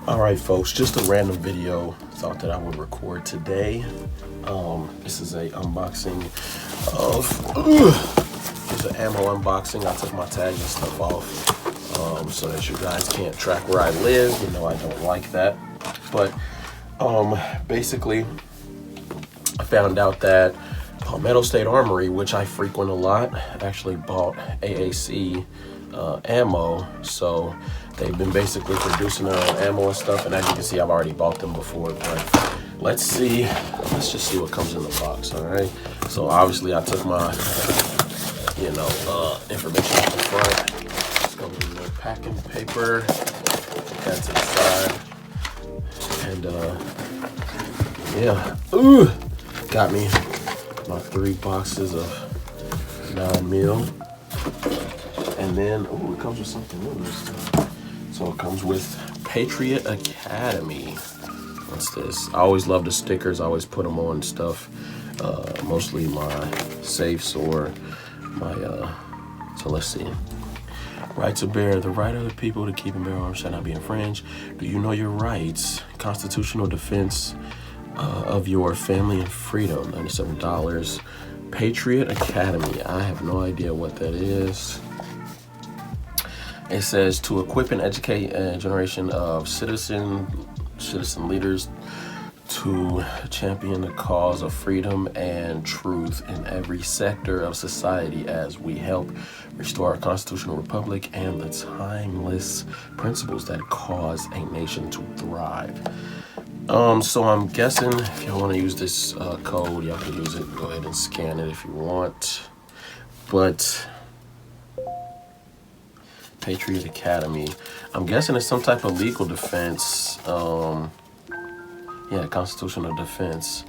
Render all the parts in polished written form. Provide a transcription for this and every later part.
All right, folks, just a random video thought that I would record today. This is a unboxing of it's an ammo unboxing. I took my tags and stuff off so that you guys can't track where I live. You know I don't like that. But basically, I found out that Palmetto State Armory, which I frequent a lot, actually bought AAC ammo. So they've been basically producing their own ammo and stuff, and as you can see, I've already bought them before. But let's just see what comes in the box. All right, so obviously I took my information off the front. It's gonna be the packing paper, put that to the side, and got me my 3 boxes of 9mm. And then, it comes with something new this time. So it comes with Patriot Academy. What's this? I always love the stickers. I always put them on stuff. Mostly my safes or my, so let's see. Right to bear, the right of the people to keep and bear arms shall not be infringed. Do you know your rights? Constitutional defense of your family and freedom, $97. Patriot Academy, I have no idea what that is. It says to equip and educate a generation of citizen leaders to champion the cause of freedom and truth in every sector of society as we help restore our constitutional republic and the timeless principles that cause a nation to thrive. So I'm guessing if y'all want to use this code, y'all can use it. Go ahead and scan it if you want. But Patriot Academy, I'm guessing it's some type of legal defense. Constitutional defense,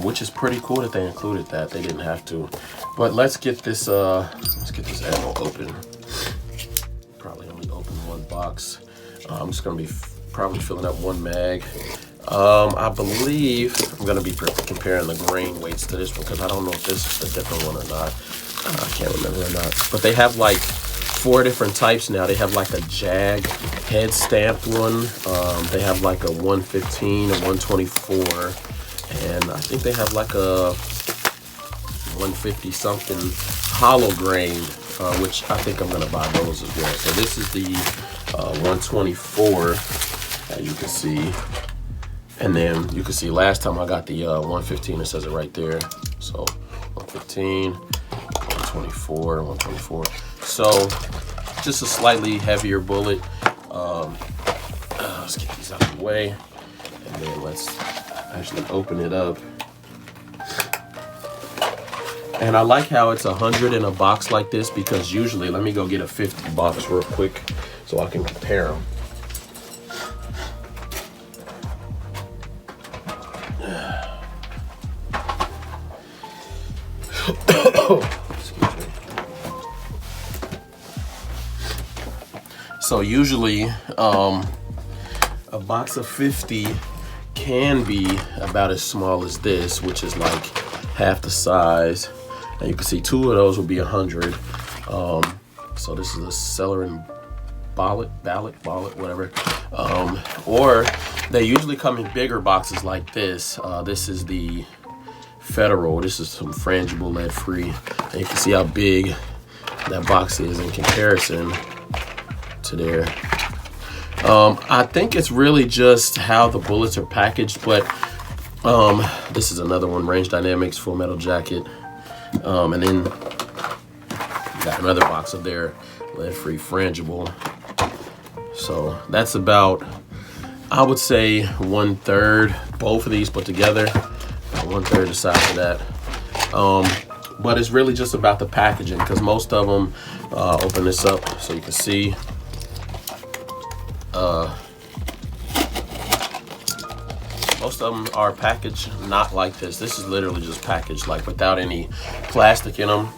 which is pretty cool that they included that. They didn't have to. But let's get this ammo open. Probably only open 1 box. I'm just gonna be probably filling up 1 mag. I believe I'm gonna be comparing the grain weights to this one because I don't know if this is a different one or not. I can't remember or not. But they have like 4 different types now. They have like a Jag head stamped one. They have like a 115, a 124, and I think they have like a 150 something hollow grain, which I think I'm gonna buy those as well. So this is the 124, as you can see, and then you can see last time I got the 115. It says it right there. So 115, 124, 124. So just a slightly heavier bullet. Let's get these out of the way, and then let's actually open it up. And I like how it's 100 in a box like this, because usually, let me go get a 50 box real quick so I can compare them. So usually a box of 50 can be about as small as this, which is like half the size. And you can see 2 of those will be 100. So this is a celery ballot, whatever. Or they usually come in bigger boxes like this. This is the Federal. This is some frangible lead-free. And you can see how big that box is in comparison to there. I think it's really just how the bullets are packaged, but this is another one, Range Dynamics Full Metal Jacket. And then got another box of their lead-free frangible. So that's about, I would say, 1/3, both of these put together, about 1/3 the size of that. But it's really just about the packaging, because most of them, open this up so you can see. Most of them are packaged not like this. This is literally just packaged like without any plastic in them.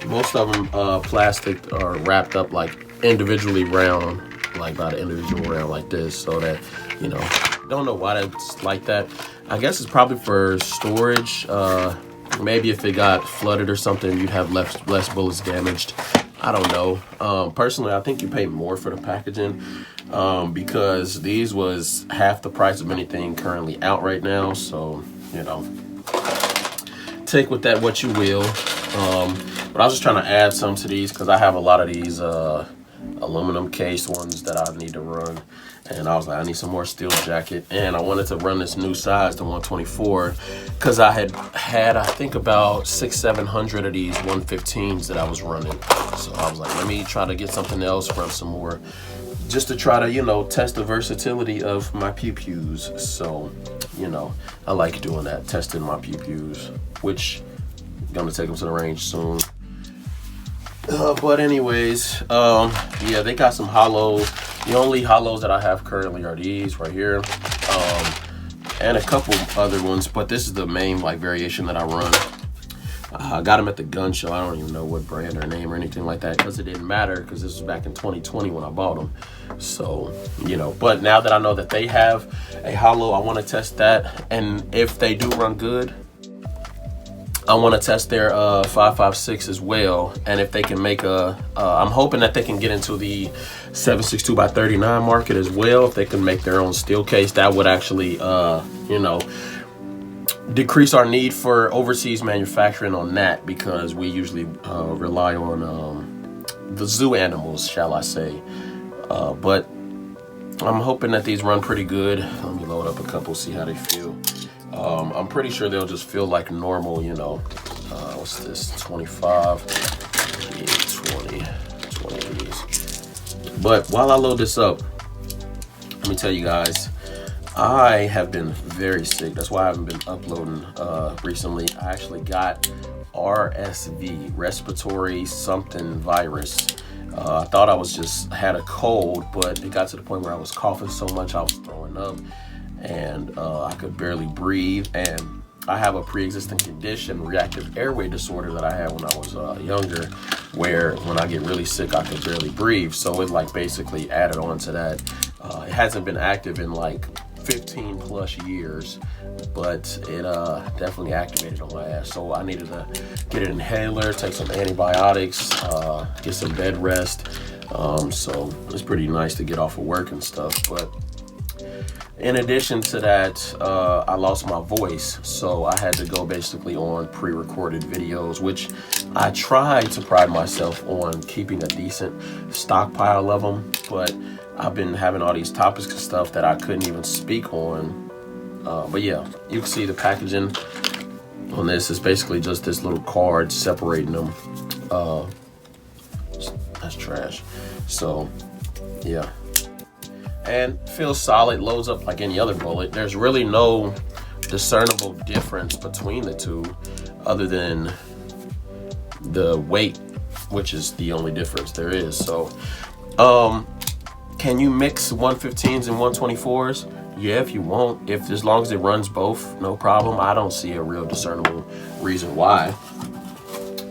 Most of them plastic are wrapped up like individually round, like by the individual round like this, so that, don't know why that's like that. I guess it's probably for storage. Maybe if it got flooded or something, you'd have less bullets damaged. I don't know. Personally, I think you pay more for the packaging because these was half the price of anything currently out right now. So, you know, take with that what you will. But I was just trying to add some to these because I have a lot of these aluminum cased ones that I need to run. And I was like, I need some more steel jacket. And I wanted to run this new size, the 124, because I had I think about 600-700 of these 115s that I was running. So I was like, let me try to get something else, run some more, just to try to, you know, test the versatility of my pew-pews. So, you know, I like doing that, testing my pew-pews, which I'm gonna take them to the range soon. But anyways, yeah, they got some hollows. The only hollows that I have currently are these right here, and a couple other ones, but this is the main like variation that I run. I got them at the gun show. I don't even know what brand or name or anything like that because it didn't matter because this was back in 2020 when I bought them. So, you know, but now that I know that they have a hollow, I want to test that, and if they do run good, I want to test their 5.56 as well, and if they can make a, I'm hoping that they can get into the 7.62 by 39 market as well. If they can make their own steel case, that would actually, you know, decrease our need for overseas manufacturing on that because we usually rely on the zoo animals, shall I say. But I'm hoping that these run pretty good. Let me load up a couple, see how they feel. I'm pretty sure they'll just feel like normal, you know. What's this? 25, 20 of these. But while I load this up, let me tell you guys, I have been very sick. That's why I haven't been uploading recently. I actually got RSV, respiratory something virus. I thought I was just had a cold, but it got to the point where I was coughing so much I was throwing up. And I could barely breathe, and I have a pre-existing condition, reactive airway disorder, that I had when I was younger, where when I get really sick I could barely breathe. So it like basically added on to that. It hasn't been active in like 15 plus years, but it definitely activated on my ass. So I needed to get an inhaler, take some antibiotics, get some bed rest. So it's pretty nice to get off of work and stuff. But in addition to that, I lost my voice, so I had to go basically on pre-recorded videos, which I tried to pride myself on keeping a decent stockpile of them, but I've been having all these topics and stuff that I couldn't even speak on. But yeah, you can see the packaging on this is basically just this little card separating them. That's trash. So yeah. And feels solid, loads up like any other bullet. There's really no discernible difference between the two other than the weight, which is the only difference there is. So can you mix 115s and 124s? Yeah, if you want. If as long as it runs both, no problem. I don't see a real discernible reason why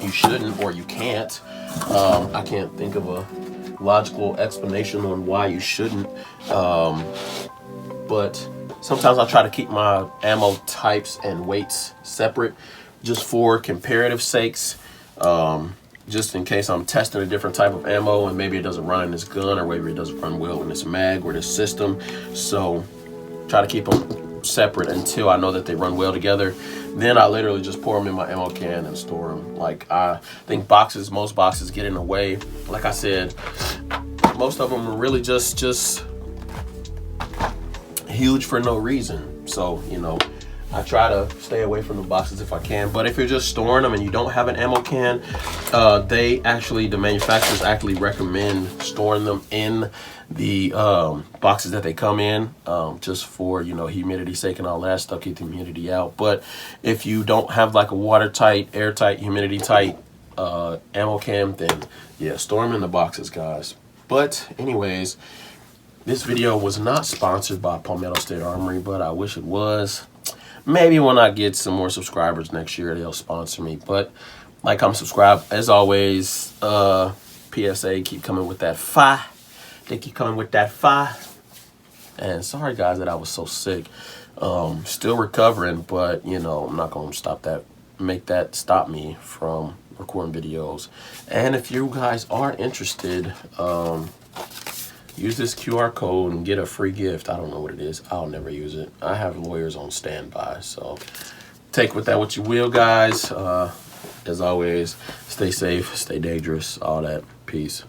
you shouldn't or you can't. I can't think of a logical explanation on why you shouldn't, but sometimes I try to keep my ammo types and weights separate just for comparative sakes, just in case I'm testing a different type of ammo and maybe it doesn't run in this gun or maybe it doesn't run well in this mag or this system. So try to keep them separate until I know that they run well together. Then I literally just pour them in my ammo can and store them. Like I think most boxes get in the way. Like I said, most of them are really just huge for no reason. So, you know, I try to stay away from the boxes if I can. But if you're just storing them and you don't have an ammo can, the manufacturers actually recommend storing them in the boxes that they come in, just for, you know, humidity sake and all that stuff, keep the humidity out. But if you don't have like a watertight, airtight, humidity tight ammo can, then yeah, store them in the boxes, guys. But anyways, this video was not sponsored by Palmetto State Armory, but I wish it was. Maybe when I get some more subscribers next year, they'll sponsor me. But like, I'm subscribed as always. PSA, keep coming with that fire. They keep coming with that fire. And sorry guys that I was so sick. Still recovering, but you know, I'm not gonna make that stop me from recording videos. And if you guys are interested, use this QR code and get a free gift. I don't know what it is. I'll never use it. I have lawyers on standby, so take with that what you will, guys. As always, stay safe, stay dangerous, all that. Peace.